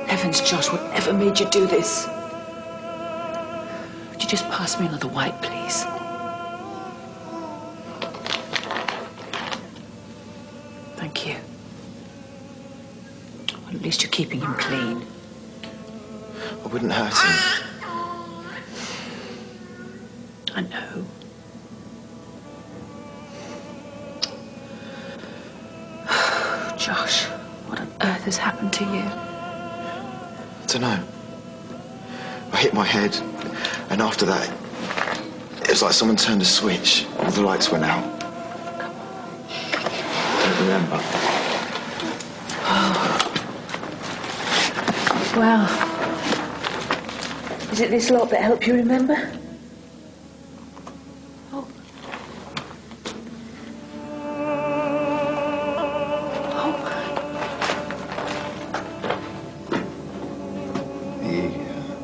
Heavens, Josh, whatever made you do this? Would you just pass me another white, please? Thank you. Well, at least you're keeping him clean. I wouldn't hurt him. I know. Josh, what on earth has happened to you? I don't know. I hit my head, and after that, it was like someone turned a switch. All the lights went out. I don't remember. Well, is it this lot that help you remember? Oh. Are you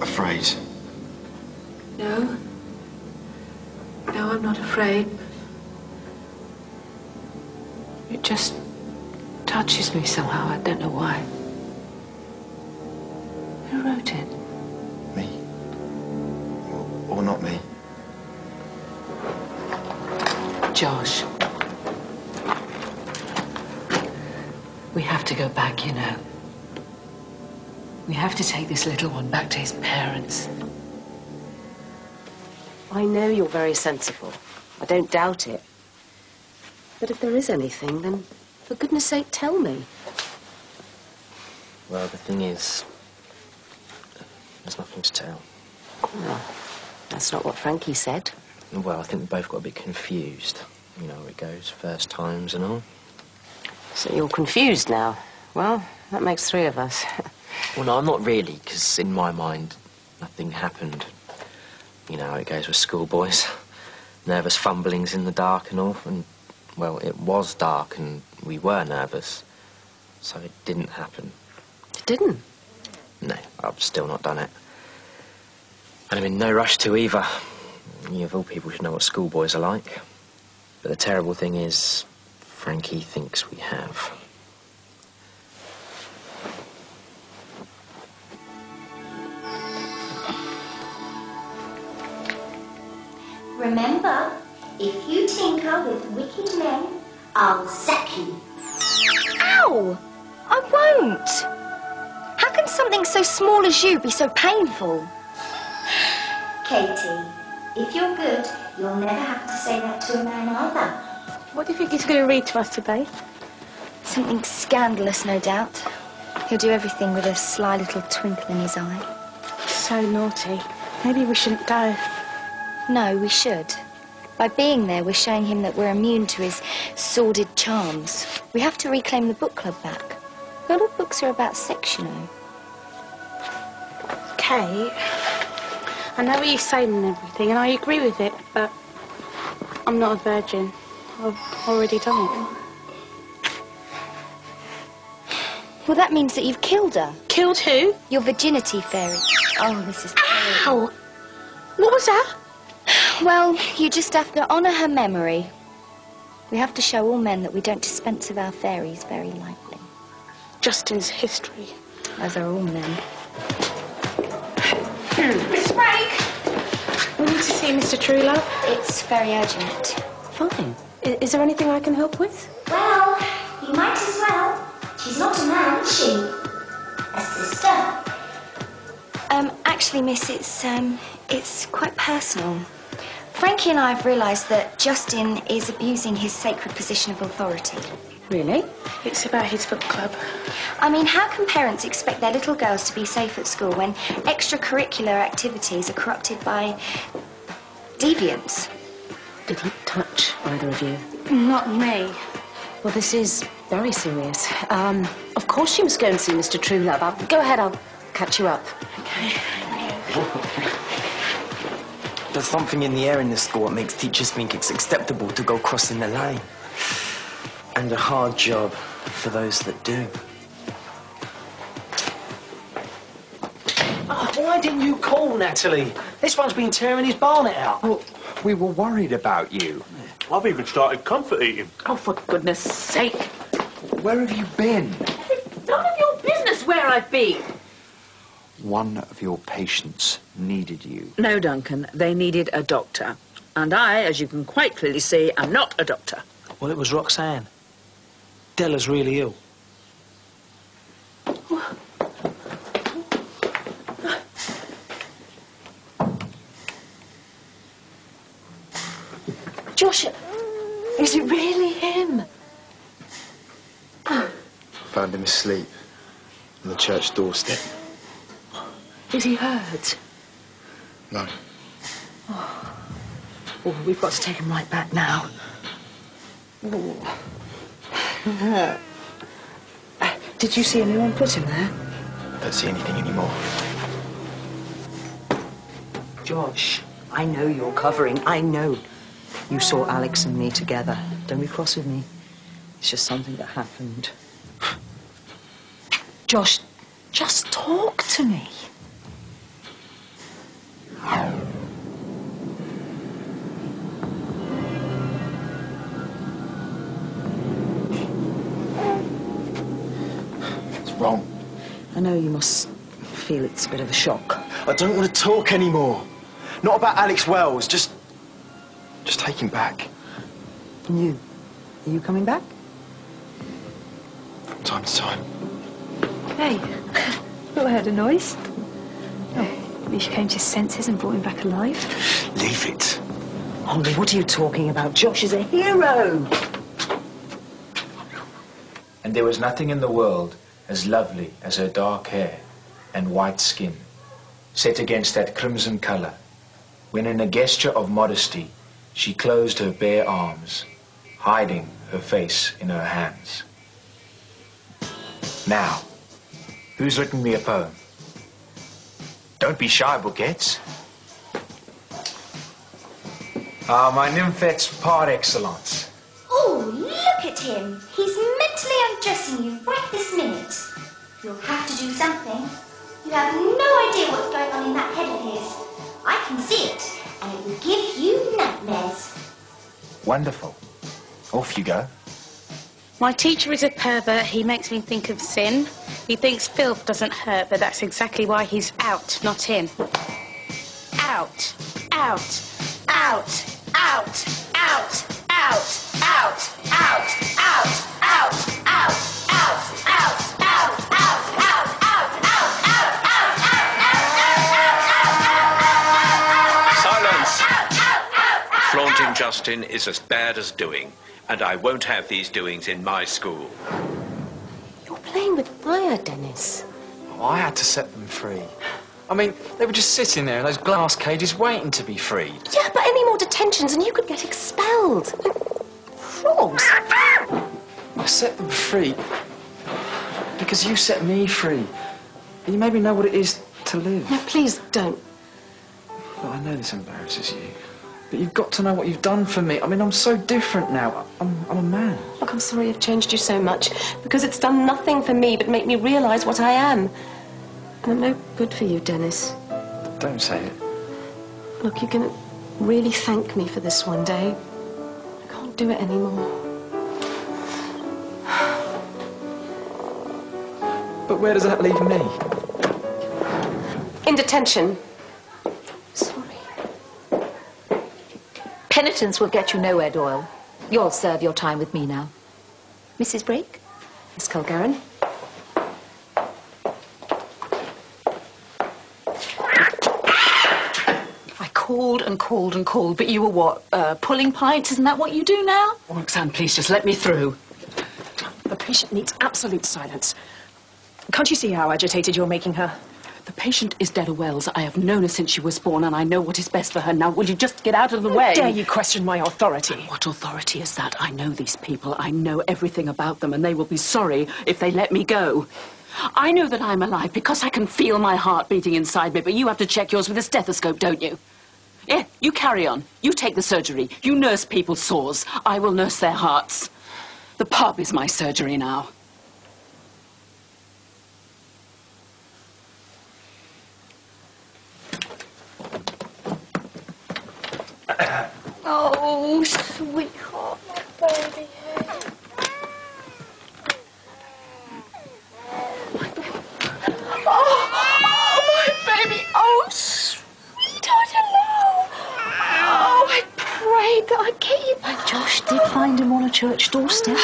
afraid? No. No, I'm not afraid. It just touches me somehow. I don't know why. Who wrote it? Me? Or not me? Josh. We have to go back, you know. We have to take this little one back to his parents. I know you're very sensible. I don't doubt it. But if there is anything, then for goodness sake, tell me. Well, the thing is, there's nothing to tell. Well, that's not what Frankie said. Well, I think we both got a bit confused. You know how it goes, first times and all. So you're confused now? Well, that makes three of us. Well, no, I'm not really, because in my mind, nothing happened. You know how it goes with schoolboys. Nervous fumblings in the dark and all, and, well, it was dark and we were nervous. So it didn't happen. It didn't? No, I've still not done it. And I'm in no rush to either. You of all people should know what schoolboys are like. But the terrible thing is, Frankie thinks we have. Remember, if you tinker with wicked men, I'll sack you. Ow! I won't! How can something so small as you be so painful? Katie, if you're good, you'll never have to say that to a man either. What do you think he's going to read to us today? Something scandalous, no doubt. He'll do everything with a sly little twinkle in his eye. So naughty. Maybe we shouldn't go. No, we should. By being there, we're showing him that we're immune to his sordid charms. We have to reclaim the book club back. Not all books are about sex, you know. Kate, I know what you're saying and everything, and I agree with it, but I'm not a virgin. I've already done it. Well, that means that you've killed her. Killed who? Your virginity fairy. Oh, this is Ow! What was that? Well, you just have to honour her memory. We have to show all men that we don't dispense of our fairies very lightly. Justin's history. As are all men. Miss Frank! We need to see Mr. Truelove. It's very urgent. Fine. Is there anything I can help with? Well, you might as well. She's not a man, is she? A sister. Actually, miss, it's quite personal. Frankie and I have realised that Justin is abusing his sacred position of authority. Really? It's about his book club. I mean, how can parents expect their little girls to be safe at school when extracurricular activities are corrupted by deviants? Did he touch either of you? Not me. Well, this is very serious. Of course you must go and see Mr. Truelove. Go ahead, I'll catch you up. Okay. There's something in the air in the school that makes teachers think it's acceptable to go crossing the line. And a hard job for those that do. Oh, why didn't you call, Natalie? This one's been tearing his barnet out. Well, we were worried about you. I've even started comfort eating. Oh, for goodness sake. Where have you been? It's none of your business where I've been. one of your patients needed you. No, Duncan, they needed a doctor. And I, as you can quite clearly see, am not a doctor. Well, it was Roxanne. Della's really ill. Josh, is it really him? Found him asleep on the church doorstep. Is he hurt? No. Oh, we've got to take him right back now. Did you see anyone put him there? Don't see anything anymore. Josh, I know you're covering. I know. You saw Alex and me together. Don't be cross with me. It's just something that happened. Josh, just talk to me. What's wrong? I know you must feel it's a bit of a shock. I don't want to talk anymore. Not about Alex Wells. Just take him back. And you? Are you coming back? From time to time. Hey, thought I heard a noise. Oh, maybe she came to his senses and brought him back alive. Leave it. Holly, what are you talking about? Josh is a hero. And there was nothing in the world as lovely as her dark hair and white skin, set against that crimson colour, when in a gesture of modesty she closed her bare arms, hiding her face in her hands. Now, who's written me a poem? Don't be shy, bouquets. My nymphets par excellence. Oh, look at him. He's mentally undressing you right this minute. You'll have to do something. You have no idea what's going on in that head of his. I can see it, and it will give you nightmares. Wonderful. Off you go. My teacher is a pervert. He makes me think of sin. He thinks filth doesn't hurt, but that's exactly why he's out, not in. Out, out, out, out, out, out, out, out, out, out, out, out, out, out, Silence! Flaunting Justin is as bad as doing, and I won't have these doings in my school. You're playing with fire, Dennis. Oh, I had to set them free. I mean, they were just sitting there in those glass cages waiting to be freed. Yeah, but any more detentions and you could get expelled. Frogs. I set them free because you set me free. You made me know what it is to live. No, please don't. Well, I know this embarrasses you, but you've got to know what you've done for me. I mean, I'm so different now. I'm a man. Look, I'm sorry I've changed you so much, because it's done nothing for me but make me realise what I am. And I'm no good for you, Dennis. Don't say it. Look, you're going to really thank me for this one day. I can't do it anymore. But where does that leave me? In detention. Sorry. Penitence will get you nowhere, Doyle. You'll serve your time with me now. Mrs. Brake? Miss Culgarin? I called and called and called, but you were what, pulling pints? Isn't that what you do now? Roxanne, please just let me through. The patient needs absolute silence. Can't you see how agitated you're making her? The patient is Della Wells. I have known her since she was born, and I know what is best for her. Now, will you just get out of the way? How dare you question my authority? What authority is that? I know these people. I know everything about them, and they will be sorry if they let me go. I know that I'm alive because I can feel my heart beating inside me, but you have to check yours with a stethoscope, don't you? Yeah, you carry on. You take the surgery. You nurse people's sores. I will nurse their hearts. The pub is my surgery now. Oh, sweetheart, my baby. Oh church doorstep.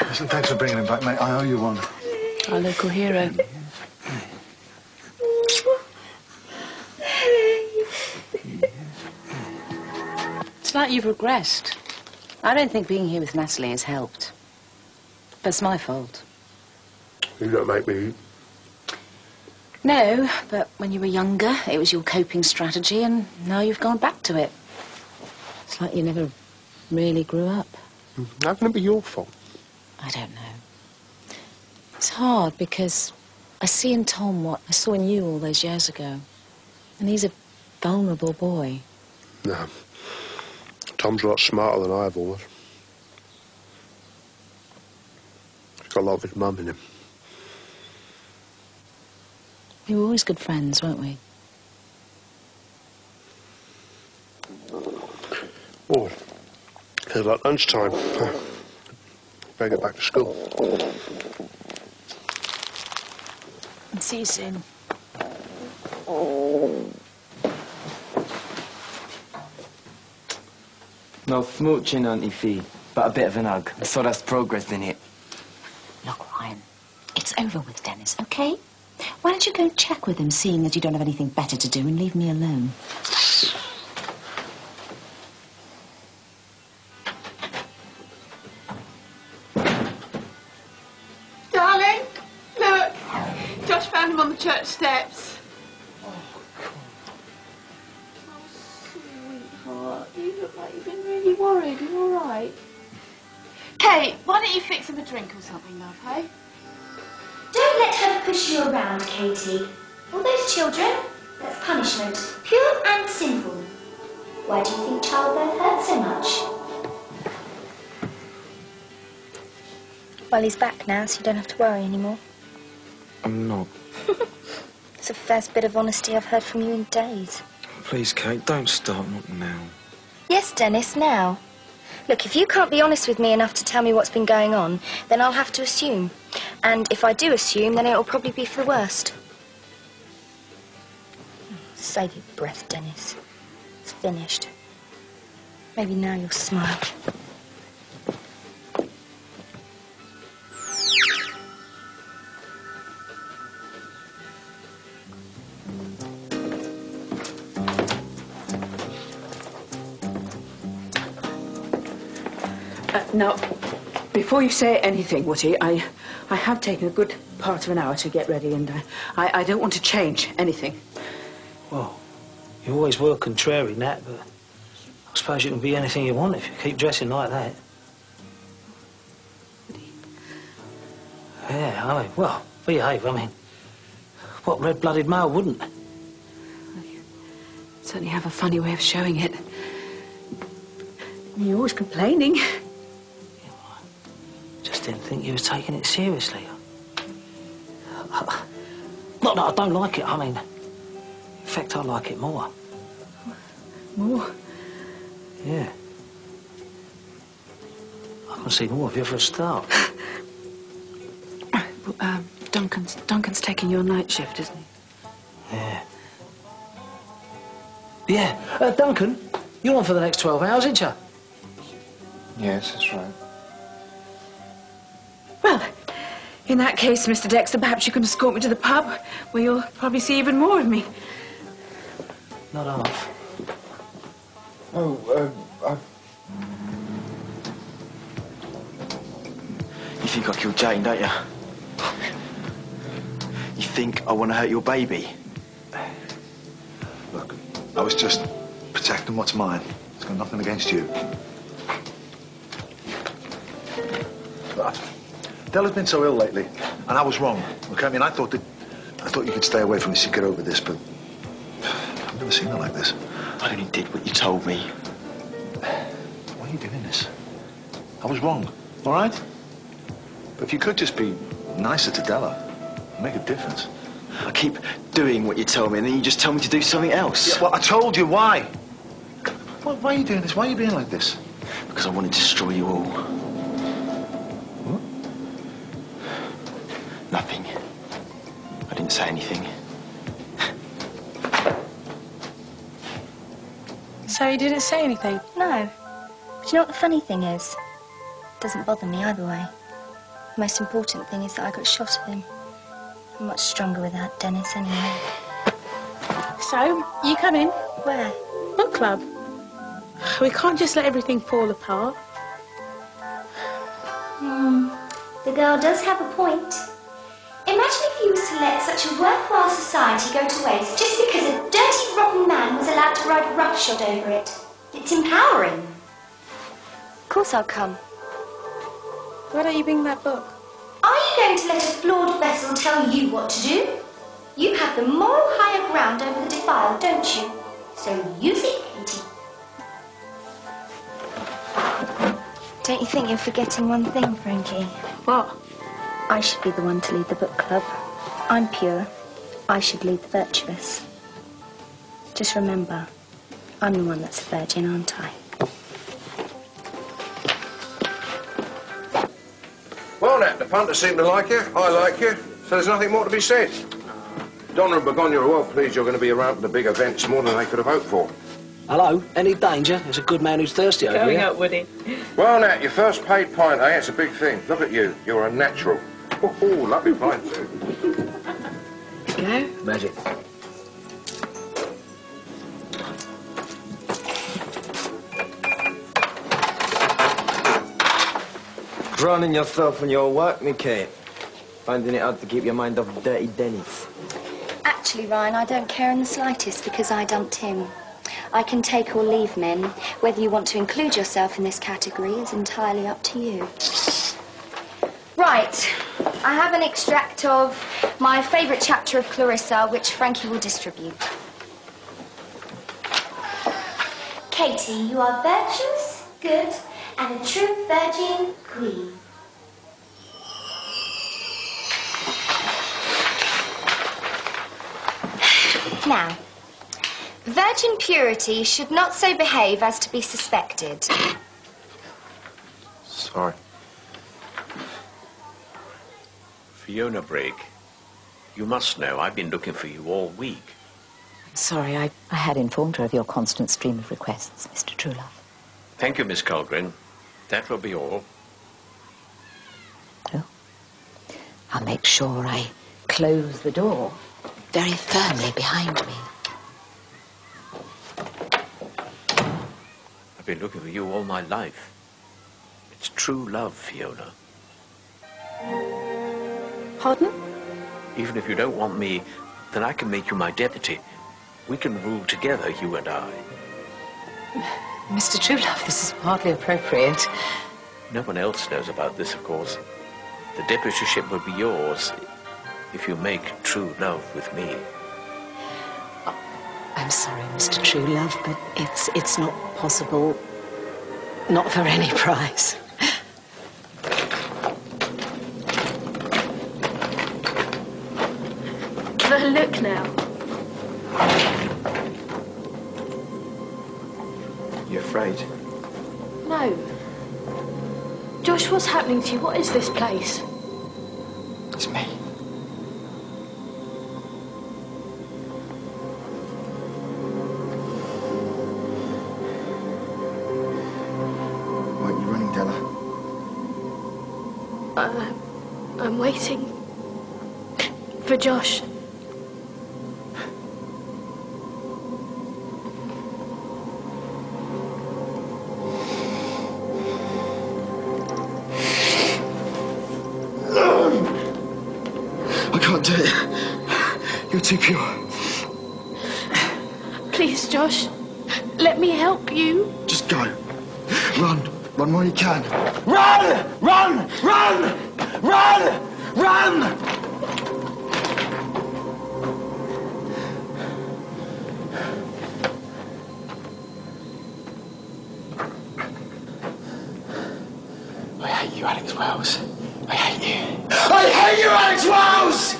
Listen, thanks for bringing him back, mate. I owe you one. Our local hero. It's like you've regressed. I don't think being here with Natalie has helped. But it's my fault. You don't make me eat. No, but when you were younger, it was your coping strategy, and now you've gone back to it. It's like you never really grew up. How can it be your fault? I don't know. It's hard because I see in Tom what I saw in you all those years ago. And he's a vulnerable boy. No. Tom's a lot smarter than I ever was. He's got a lot of his mum in him. We were always good friends, weren't we? Oh, feels like lunchtime. Better get back to school. And see you soon. No smooching, Auntie Fee, but a bit of an hug. So that's progress in it. Look, Ryan, it's over with Dennis, OK? Why don't you go and check with him, seeing that you don't have anything better to do, and leave me alone? Darling, look. Josh found him on the church steps. Sweetheart, you look like you've been really worried. Are you all right? Kate, why don't you fix him a drink or something, love, hey? Don't let her push you around, Katie. All those children, that's punishment, pure and simple. Why do you think childbirth hurts so much? Well, he's back now, so you don't have to worry anymore. I'm not. It's the first bit of honesty I've heard from you in days. Please, Kate, don't start, not now. Yes, Dennis, now. Look, if you can't be honest with me enough to tell me what's been going on, then I'll have to assume. And if I do assume, then it'll probably be for the worst. Save your breath, Dennis. It's finished. Maybe now you'll smile. Now, before you say anything, Woody, I have taken a good part of an hour to get ready, and I don't want to change anything. Well, you always were contrary, Nat, but I suppose you can be anything you want if you keep dressing like that. Yeah, I mean, well, behave, I mean, what red-blooded male wouldn't? You certainly have a funny way of showing it. You're always complaining. Just didn't think you was taking it seriously. Not that I don't like it, I mean, in fact, I like it more. More? Yeah. I can see more of you for a start. Well, Duncan's taking your night shift, isn't he? Yeah. Yeah. Duncan, you're on for the next 12 hours, aren't you? Yes, that's right. Well, in that case, Mr. Dexter, perhaps you can escort me to the pub, where you'll probably see even more of me. Not half. Oh, You think I killed Jane, don't you? You think I want to hurt your baby? Look, I was just protecting what's mine. It's got nothing against you. But Della's been so ill lately, and I was wrong. Okay, I mean, I thought you could stay away from this, you'd get over this, but I've never seen her like this. I only did what you told me. Why are you doing this? I was wrong, all right? But if you could just be nicer to Della, it'd make a difference. I keep doing what you tell me, and then you just tell me to do something else. Yeah, well, I told you why. Why are you doing this? Why are you being like this? Because I want to destroy you all. What? Nothing. I didn't say anything. So you didn't say anything? No. But you know what the funny thing is? Doesn't bother me either way. The most important thing is that I got shot at him. I'm much stronger without Dennis anyway. So, you come in. Where? Book club. We can't just let everything fall apart. The girl does have a point. Imagine if you was to let such a worthwhile society go to waste just because a dirty, rotten man was allowed to ride roughshod over it. It's empowering. Of course I'll come. Why don't you bring that book? Are you going to let a flawed vessel tell you what to do? You have the moral higher ground over the defiled, don't you? So use it, Katie. Don't you think you're forgetting one thing, Frankie? What? I should be the one to lead the book club. I'm pure. I should lead the virtuous. Just remember, I'm the one that's a virgin, aren't I? Well, Nat, the punters seem to like you. I like you. So there's nothing more to be said. Donna and Begonia are well pleased you're going to be around for the big events more than they could have hoped for. Hello, any danger? There's a good man who's thirsty over Going here. up, Woody. Well, Nat, your first paid pint, eh? It's a big thing. Look at you. You're a natural. Oh, lovely pint, too. Go. Magic. Drowning yourself in your work, me Kate. Finding it hard to keep your mind off dirty Dennis. Actually, Ryan, I don't care in the slightest because I dumped him. I can take or leave men. Whether you want to include yourself in this category is entirely up to you. Right. I have an extract of my favourite chapter of Clarissa, which Frankie will distribute. Katie, you are virtuous, good, and a true virgin queen. Now, virgin purity should not so behave as to be suspected. Sorry. Fiona Brigg, you must know I've been looking for you all week. Sorry, I had informed her of your constant stream of requests, Mr. Truelove. Thank you, Miss Colgrin. That will be all. Oh. I'll make sure I close the door very firmly behind me. I've been looking for you all my life. It's true love, Fiona. Pardon? Even if you don't want me, then I can make you my deputy. We can rule together, you and I. Mr. Truelove, this is hardly appropriate. No one else knows about this, of course. The deputyship will be yours if you make true love with me. I'm sorry, Mr. Truelove, but it's not possible. Not for any price. But look now. You afraid? No. Josh, what's happening to you? What is this place? It's me. Why aren't you running, Della? I'm waiting for Josh. I can't do it. You're too pure. Please, Josh, let me help you. Just go. Run. Run while you can. Run! Run! Run! Run! Run! I hate you, Alex Wells. I hate you. I hate you, Alex Wells!